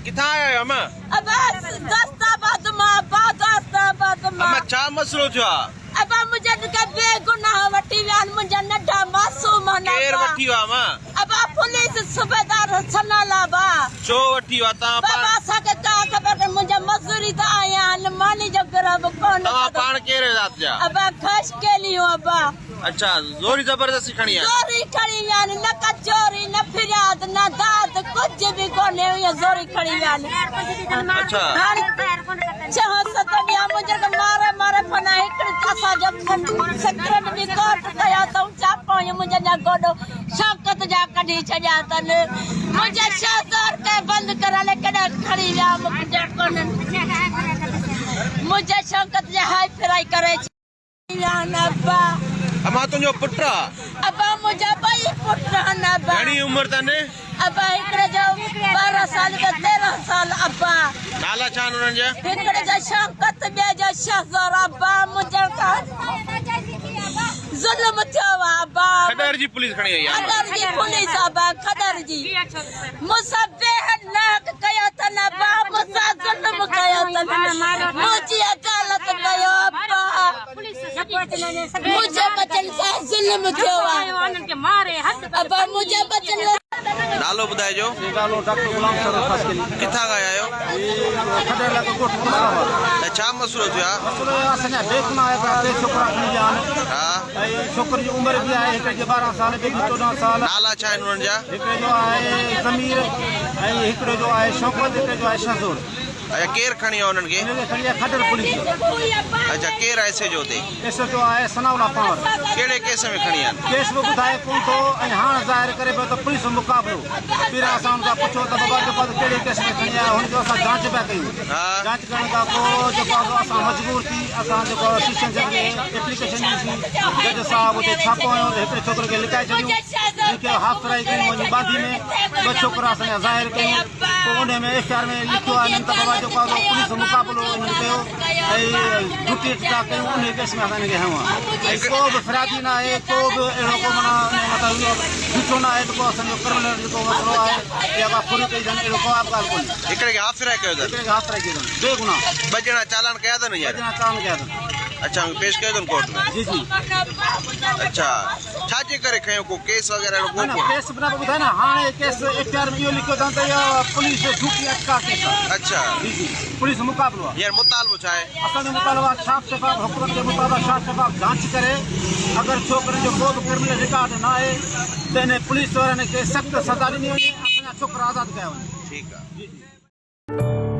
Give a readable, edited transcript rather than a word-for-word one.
किथां आया आहियो अमा? अमा छा मसलो थियो आहे? बेगुनाह वठी विया आहिनि मुंहिंजा नंढा मासूम केरु वठी वियो आहे अमा? पुलिस सूबेदार सनाला बा छो वठी वियो आहे तव्हां? असांखे का ख़बर मुंहिंजा मज़दूरी त आया आहिनि मानी जो गिरब कोन तव्हां पाण कहिड़े ज़ात जा? ख़श केलियूं अच्छा ज़ोरी ज़बरदस्ती खणी आया? ज़ोरी खणी विया आहिनि न कचोरी न फिरियाद न दाद कुझु बि कोन्हे ज़ोरी खणी विया आहिनि। अच्छा छह सत ॾींहं मुंहिंजे मारे मारे फना हिकिड़ी असांजो सेक्रेट बि कोर्ट कया अथऊं चापायूं मुंहिंजा गोॾो शौक़त जा कढी छॾिया अथनि मुंहिंजा 600 रुपया बंदि कराए केॾा खणी विया मुंहिंजा कोन्हनि मुंहिंजा शौक़त जा हाई फ्राई करे विया आहिनि अमा तुंहिंजो पुटु आहे? मुंहिंजा ॿई पुट आहिनि घणी उमिरि अथनि? हिकिड़े जो 12 साल ॿियो 13 साल नाला छा आहिनि उन्हनि जा? हिकिड़े जो शौक़त ॿिए जो शहज़ोर मुंहिंजे ज़ुल्म थियो आहे खडर जी पुलिस खणी आई आहे? खडर जी पुलिस खडर जी मूंसां बेहद कयो अथनि मूंसां ज़ुल्म कयो अथनि मुंहिंजी अदालत कयो मुंहिंजे बचनि सां ज़ुल्म थियो आहे मुंहिंजे बचनि नालो ॿुधाइजो। नालो डॉक्टर गुलाम सरोवर खास के लिए किथां खां आया आहियो? खडर लाको कोट त छा मसलो थियो आहे? मसलो असांजा बेगुनाह आहे टे छोकिरा खणी विया आहिनि हा ऐं छोकिरे जी उमिरि बि आहे हिकिड़े जी 12 साल ॿिए जी 14 साल नाला छा आहिनि उन्हनि जा? हिकिड़े जो आहे ज़मीर ऐं हिकिड़े जो आहे शौक़त हिकिड़े जो आहे शहज़ोर अच्छा केरु खणी वियो उन्हनि खे? हिनखे खणी आहे खडर पुलिस अच्छा केरु आहे एस जो हुते? एस जो आहे सनाउल्ला पावर कहिड़े केस में खणी आहिनि? केस बि ॿुधाए कोन थो ऐं हाणे ज़ाहिर करे पियो त पुलिस जो मुक़ाबिलो पहिरियों असां हुनखां पुछो त बाबा जेको कहिड़े केस में खणी आया हुनजो असां जांच पिया कयूं जांच करण खां पोइ जेको आहे असां मजबूर थी असां जेको सीशन जज खे एप्लीकेशन ॾिसी जज साहिबु हुते छापो आयो हिकिड़े छोकिरे खे लिकाए छॾियूं हुनखे हाफ फ्राई कयूं वञी बादी में ॿ छोकिरा असांजा ज़ाहिर कयूं पोइ उन में एफआईआर में लिखियो आहे त बाबा जेको आहे पुलिस जो मुक़ाबिलो हिननि कयो ऐं ड्यूटी था कयूं उन केस में असां हिनखे हयूं आहे ऐं को बि फ़िरादी न आहे को बि अहिड़ो को माना मतिलबु ॾिठो न आहे त को असांजो क्रिमिनल जेको मसइलो आहे या का फुरी कई अथनि अहिड़ो को ॻाल्हि कोन्हे। हिकिड़े खे हाफ फ्राई कयो अथनि? हिकिड़े खे हाफ फ्राई कयो अथनि बेगुनाह 2 ॼणा चालान कया अथनि हींअर? 2 ॼणा चालान कया अथनि। अच्छा पेश कयो अथनि कोर्ट में? जी जी अच्छा छाजे करे खयो को केस वग़ैरह न केस बिना ॿुधाए न हाणे केस एफआईआर में इहो लिखियो अथनि त इहो पुलिस झूठी अटका केस आहे। अच्छा जी जी पुलिस मुक़ाबिलो आहे। हींअर मुतालबो छा आहे? असांजो मुतालबो आहे साफ़ शफ़ाफ़ हुकूमत जे मुताबिक़ साफ़ शफ़ाफ़ जांच करे अगरि छोकिरनि जो को बि क्रिमिनल रिकॉर्ड न आहे त हिन पुलिस वारनि खे सख़्तु सज़ा ॾिनी वञे असांजा छोकिरा आज़ादु कया वञनि। ठीकु आहे। जी जी